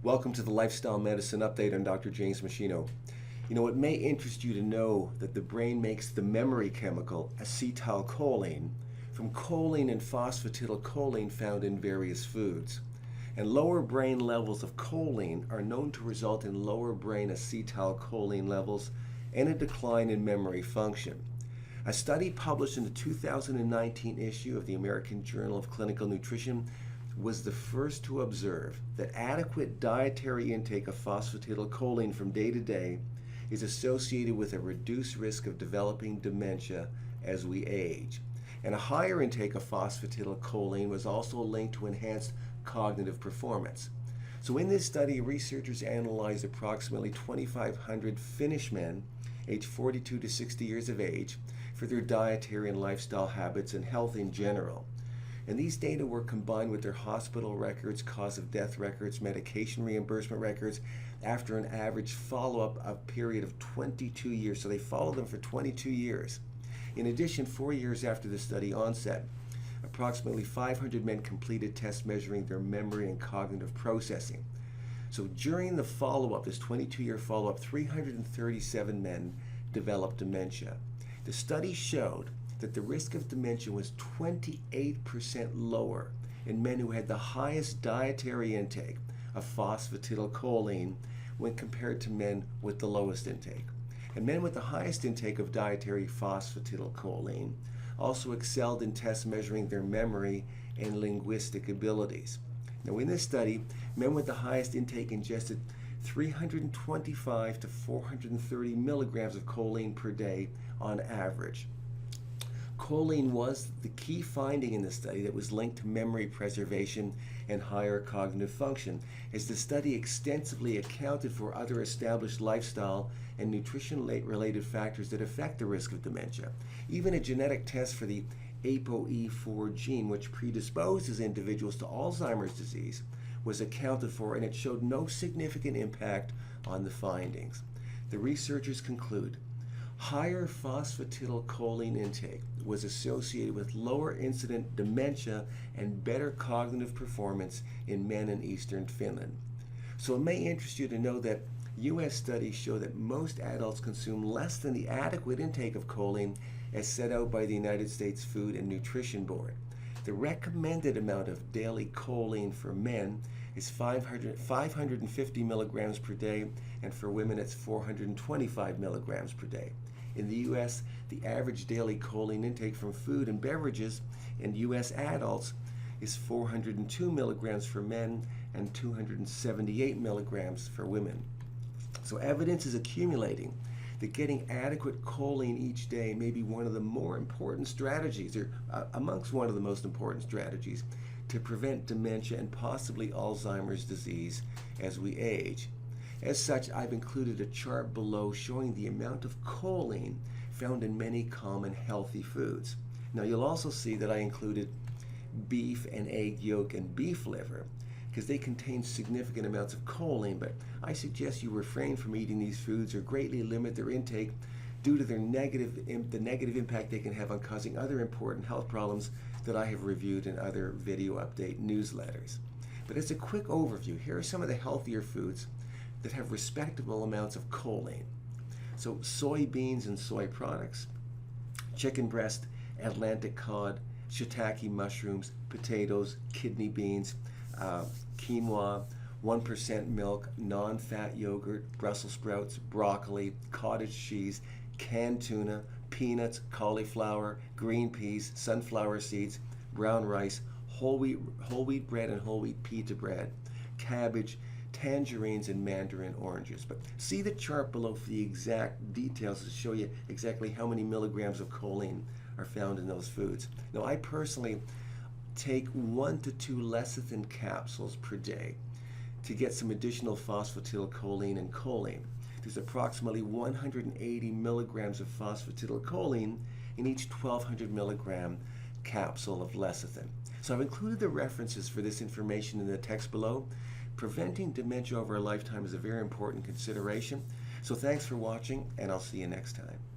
Welcome to the Lifestyle Medicine Update. I'm Dr. James Meschino. It may interest you to know that the brain makes the memory chemical acetylcholine from choline and phosphatidylcholine found in various foods. And lower brain levels of choline are known to result in lower brain acetylcholine levels and a decline in memory function. A study published in the 2019 issue of the American Journal of Clinical Nutrition was the first to observe that adequate dietary intake of phosphatidylcholine from day to day is associated with a reduced risk of developing dementia as we age. And a higher intake of phosphatidylcholine was also linked to enhanced cognitive performance. So in this study, researchers analyzed approximately 2,500 Finnish men aged 42 to 60 years of age for their dietary and lifestyle habits and health in general. And these data were combined with their hospital records, cause of death records, medication reimbursement records after an average follow-up of period of 22 years. So they followed them for 22 years. In addition, 4 years after the study onset, approximately 500 men completed tests measuring their memory and cognitive processing. So during the follow-up, this 22-year follow-up, 337 men developed dementia. The study showed that the risk of dementia was 28% lower in men who had the highest dietary intake of phosphatidylcholine when compared to men with the lowest intake. And men with the highest intake of dietary phosphatidylcholine also excelled in tests measuring their memory and linguistic abilities. Now in this study, men with the highest intake ingested 325 to 430 milligrams of choline per day on average. Choline was the key finding in the study that was linked to memory preservation and higher cognitive function, as the study extensively accounted for other established lifestyle and nutrition-related factors that affect the risk of dementia. Even a genetic test for the ApoE4 gene, which predisposes individuals to Alzheimer's disease, was accounted for, and it showed no significant impact on the findings. The researchers conclude higher phosphatidylcholine intake was associated with lower incident dementia and better cognitive performance in men in Eastern Finland. So it may interest you to know that U.S. studies show that most adults consume less than the adequate intake of choline as set out by the United States Food and Nutrition Board. The recommended amount of daily choline for men is 550 milligrams per day, and for women it's 425 milligrams per day. In the U.S., the average daily choline intake from food and beverages in U.S. adults is 402 milligrams for men and 278 milligrams for women. So evidence is accumulating that getting adequate choline each day may be one of the more important strategies, or amongst one of the most important strategies, to prevent dementia and possibly Alzheimer's disease as we age. As such, I've included a chart below showing the amount of choline found in many common healthy foods. Now you'll also see that I included beef and egg yolk and beef liver because they contain significant amounts of choline, but I suggest you refrain from eating these foods or greatly limit their intake due to the negative impact they can have on causing other important health problems that I have reviewed in other video update newsletters. But as a quick overview, here are some of the healthier foods that have respectable amounts of choline. So soybeans and soy products, chicken breast, Atlantic cod, shiitake mushrooms, potatoes, kidney beans, quinoa, 1% milk, non-fat yogurt, Brussels sprouts, broccoli, cottage cheese, canned tuna, peanuts, cauliflower, green peas, sunflower seeds, brown rice, whole wheat bread and whole wheat pita bread, cabbage, tangerines, and mandarin oranges. But see the chart below for the exact details to show you exactly how many milligrams of choline are found in those foods. Now, I personally take 1 to 2 lecithin capsules per day to get some additional phosphatidylcholine and choline. There's approximately 180 milligrams of phosphatidylcholine in each 1,200 milligram capsule of lecithin. So I've included the references for this information in the text below. Preventing dementia over a lifetime is a very important consideration. So thanks for watching, and I'll see you next time.